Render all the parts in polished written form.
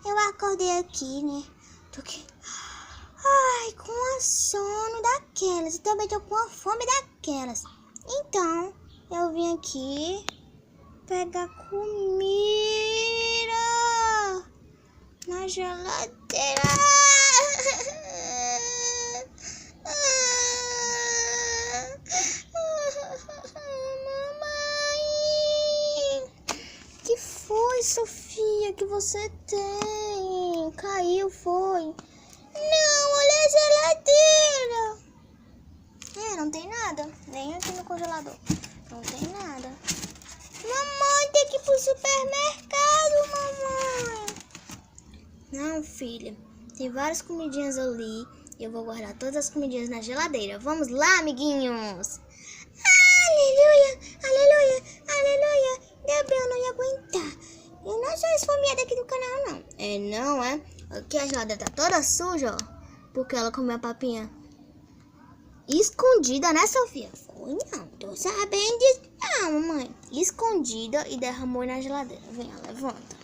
eu acordei aqui, né? Tô aqui. Ai, com uma sono daquelas. E também tô com uma fome daquelas. Então, eu vim aqui pegar comida na geladeira. Mamãe, que foi, Sofia, que você tem? Caiu, foi? Não, olha a geladeira. Não tem nada, nem aqui no congelador. Não tem nada. Mamãe, tem que ir pro supermercado, mamãe. Não, filha. Tem várias comidinhas ali. E eu vou guardar todas as comidinhas na geladeira. Vamos lá, amiguinhos. Aleluia, aleluia, aleluia. Gabriel não ia aguentar. Eu não sou esfomeada aqui do canal, não. Não é? Aqui a geladeira tá toda suja, ó. Porque ela comeu a papinha escondida, né, Sofia? Foi não, tô sabendo disso. Não, mamãe. Escondida e derramou na geladeira. Vem, levanta.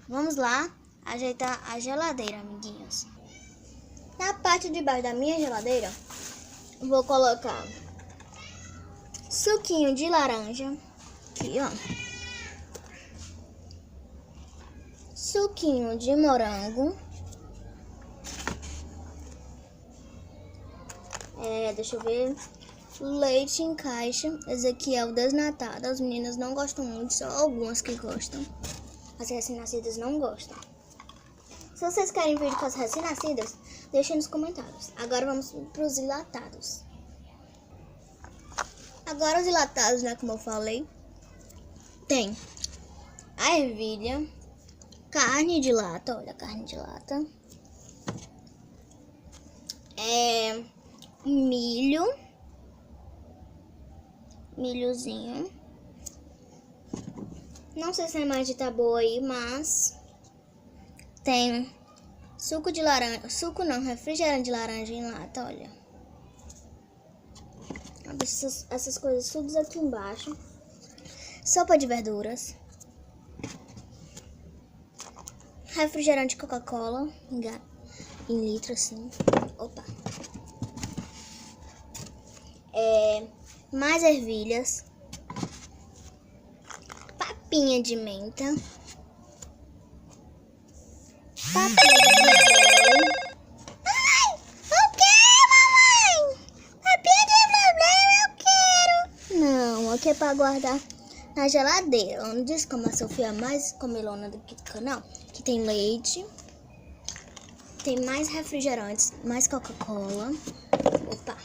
Vamos lá ajeitar a geladeira, amiguinhos. Na parte de baixo da minha geladeira, vou colocar suquinho de laranja. Aqui, ó. Suquinho de morango. Deixa eu ver. Leite em caixa. Esse aqui é o desnatado. As meninas não gostam muito, só algumas que gostam. As recém-nascidas não gostam. Se vocês querem vídeo com as recém-nascidas, deixem nos comentários. Agora vamos para os enlatados. Agora os enlatados, né, como eu falei, tem a ervilha, carne de lata, olha a carne de lata, milhozinho, não sei se a imagem tá boa aí, mas tem suco de laranja, refrigerante de laranja em lata, olha. Essas coisas tudo aqui embaixo. Sopa de verduras. Refrigerante Coca-Cola em litro assim. Opa. Mais ervilhas. Papinha de menta. Papinha de blueberry. Ai, o que, mamãe? Papinha de blueberry eu quero. Não, aqui é pra guardar na geladeira. Eu não disse como a Sofia é mais comilona daqui do canal. Que tem leite. Tem mais refrigerantes, mais Coca-Cola. Opa.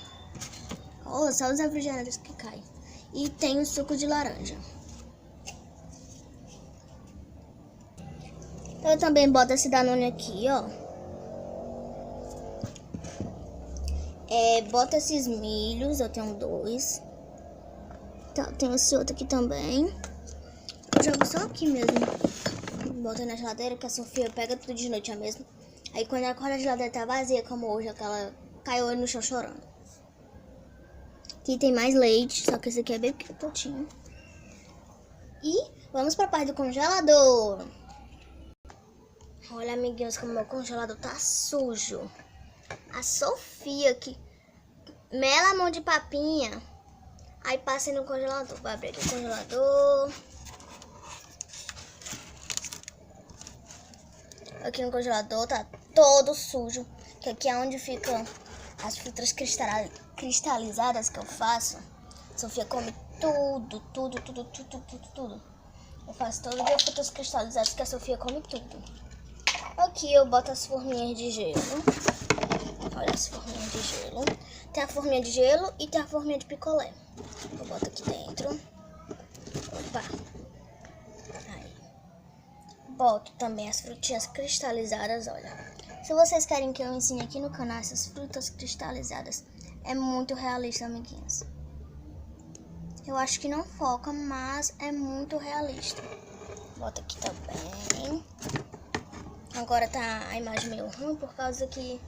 Oh, só os refrigerantes que caem. E tem o suco de laranja. Eu também boto esse Danone aqui, ó. Boto esses milhos, eu tenho 2. Tá, tem esse outro aqui também. Eu jogo só aqui mesmo. Boto na geladeira, que a Sofia pega tudo de noite mesmo. Aí quando ela acorda, a geladeira tá vazia, como hoje, que ela caiu no chão chorando. Aqui tem mais leite, só que esse aqui é bem pequenininho. E vamos pra parte do congelador. Olha, amiguinhos, como meu congelador tá sujo. A Sofia que mela a mão de papinha. Aí passa no congelador. Vai abrir aqui o congelador. Aqui no congelador tá todo sujo. Que aqui é onde ficam as frutas cristalizadas que eu faço. A Sofia come tudo. Eu faço todo dia frutas cristalizadas que a Sofia come tudo. Aqui eu boto as forminhas de gelo. Olha as forminhas de gelo. Tem a forminha de gelo e tem a forminha de picolé. Eu boto aqui dentro. Opa. Aí. Boto também as frutinhas cristalizadas, olha. Se vocês querem que eu ensine aqui no canal essas frutas cristalizadas, é muito realista, amiguinhos. Eu acho que não foca, mas é muito realista. Bota aqui também. Agora tá a imagem meio ruim por causa que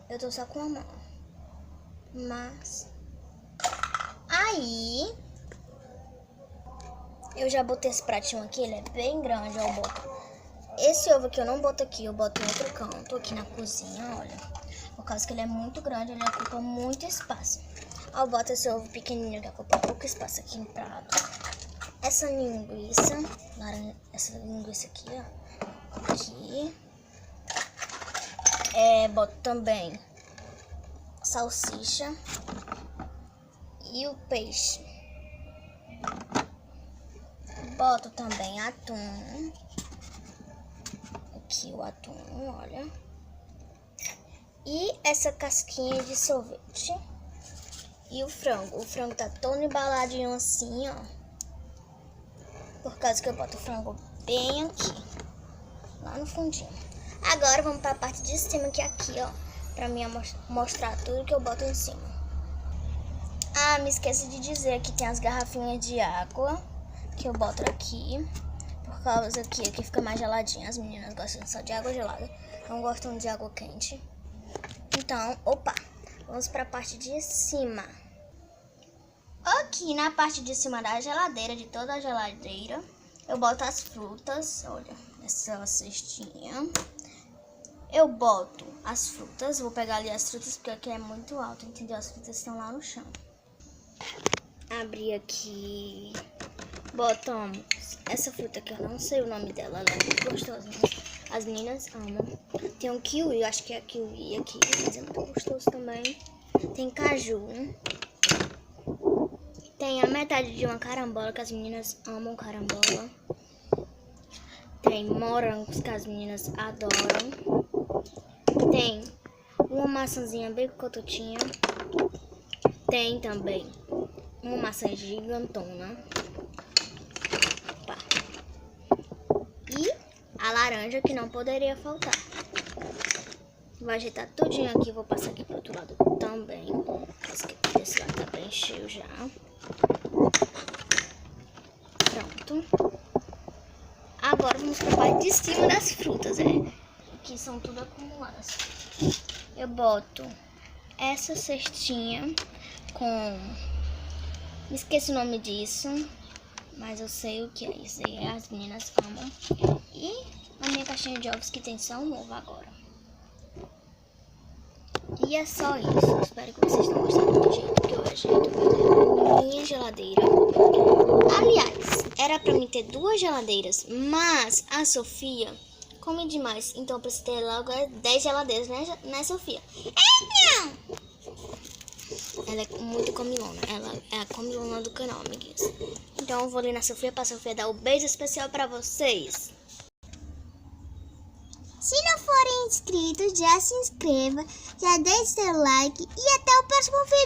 eu tô só com a mão. Mas aí eu já botei esse pratinho aqui, ele é bem grande, ó, Esse ovo aqui eu não boto aqui, eu boto em outro canto, aqui na cozinha, olha. Por causa que ele é muito grande, ele ocupa muito espaço. Eu boto esse ovo pequenininho que ocupa pouco espaço aqui no prato. Essa linguiça, essa linguiça aqui, ó. Aqui. Boto também salsicha e o peixe. Boto também atum. Aqui o atum, olha. E essa casquinha de sorvete. E o frango. O frango tá todo embaladinho assim, ó. Por causa que eu boto o frango bem aqui. Lá no fundinho. Agora vamos pra parte de cima, que é aqui, ó. Pra mim mostrar tudo que eu boto em cima. Ah, me esqueci de dizer que tem as garrafinhas de água. Que eu boto aqui. Por causa que aqui fica mais geladinho. As meninas gostam só de água gelada. Não gostam de água quente. Então, opa. Vamos pra parte de cima. Aqui na parte de cima da geladeira, de toda a geladeira, eu boto as frutas. Olha, essa cestinha. Eu boto as frutas. Vou pegar ali as frutas porque aqui é muito alto, entendeu? As frutas estão lá no chão. Abri aqui. Botamos essa fruta que eu não sei o nome dela, ela é muito gostosa. As meninas amam. Tem um kiwi, eu acho que é kiwi aqui, mas é muito gostoso também. Tem caju. Tem a metade de uma carambola, que as meninas amam carambola. Tem morangos, que as meninas adoram. Tem uma maçãzinha bem cototinha. Tem também uma maçã gigantona. Opa. E a laranja, que não poderia faltar. Vou ajeitar tudinho aqui, vou passar aqui pro outro lado também. Esse lado tá bem cheio já. Pronto. Agora vamos pra parte de cima das frutas, que são tudo acumuladas. Eu boto essa cestinha com... Me esqueci o nome disso, mas eu sei o que é isso aí. As meninas amam. E a minha caixinha de ovos, que tem só um ovo agora. E é só isso. Espero que vocês tenham gostado do jeito que eu ajeito minha geladeira. Aliás, era pra mim ter 2 geladeiras, mas a Sofia come demais. Então eu preciso ter logo 10 geladeiras, né, Sofia? Não! Ela é muito comilona. Ela é a comilona do canal, amiguinhos. Então eu vou ali na Sofia pra Sofia dar um beijo especial pra vocês. Se não forem inscritos, já se inscreva, já deixe seu like e até o próximo vídeo.